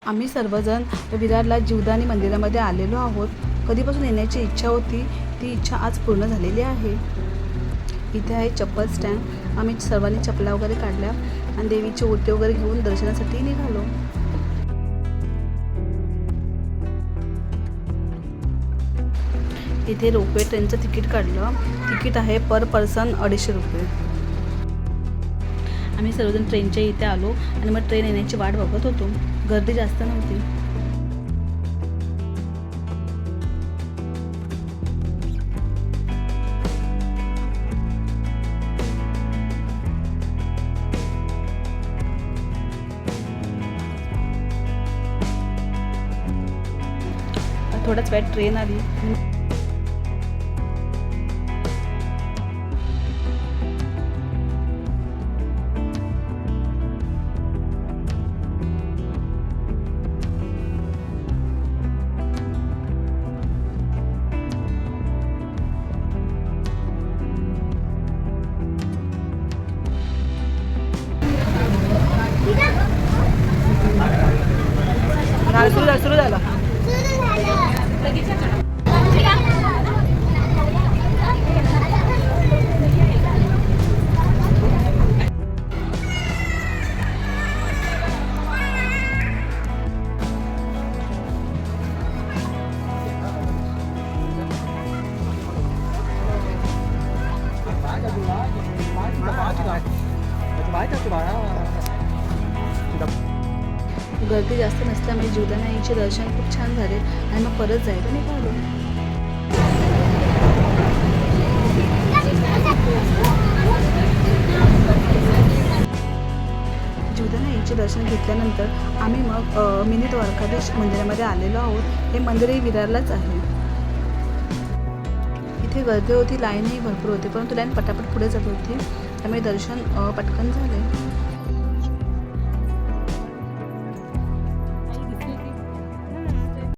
आम्ही सर्वजण विरारला जीवदानी मंदिरामध्ये आलेलो आहोत. कधीपासून येण्याची इच्छा होती, ती इच्छा आज पूर्ण झालेली आहे. इथे आहे चप्पल स्टँड. आम्ही सर्वांनी चपला वगैरे काढल्या आणि देवीचे ओटे वगैरे घेऊन दर्शनासाठी निघालो. इथे रोपवे ट्रेनचं तिकीट काढलं. तिकीट आहे पर पर्सन 250 रुपये. आम्ही सर्वजण ट्रेनच्या इथे आलो आणि मग ट्रेन येण्याची वाट बघत होतो. गर्दी जास्त नव्हती. थोड्याच वेळात ट्रेन आली. सुरू झाला. गर्दी जास्त नसल्यामुळे जीवदानी आईचे दर्शन खूप छान झाले आणि मग परत जायला निघालो. जीवदानी आईचे दर्शन घेतल्यानंतर आम्ही मग मिनी द्वारकाधीश मंदिरामध्ये आलेलो आहोत. हे मंदिरही विरारलाच आहे. इथे गर्दी होती, लाईनही भरपूर होती, परंतु लाईन पटापट पुढे जात होती, त्यामुळे दर्शन पटकन झाले.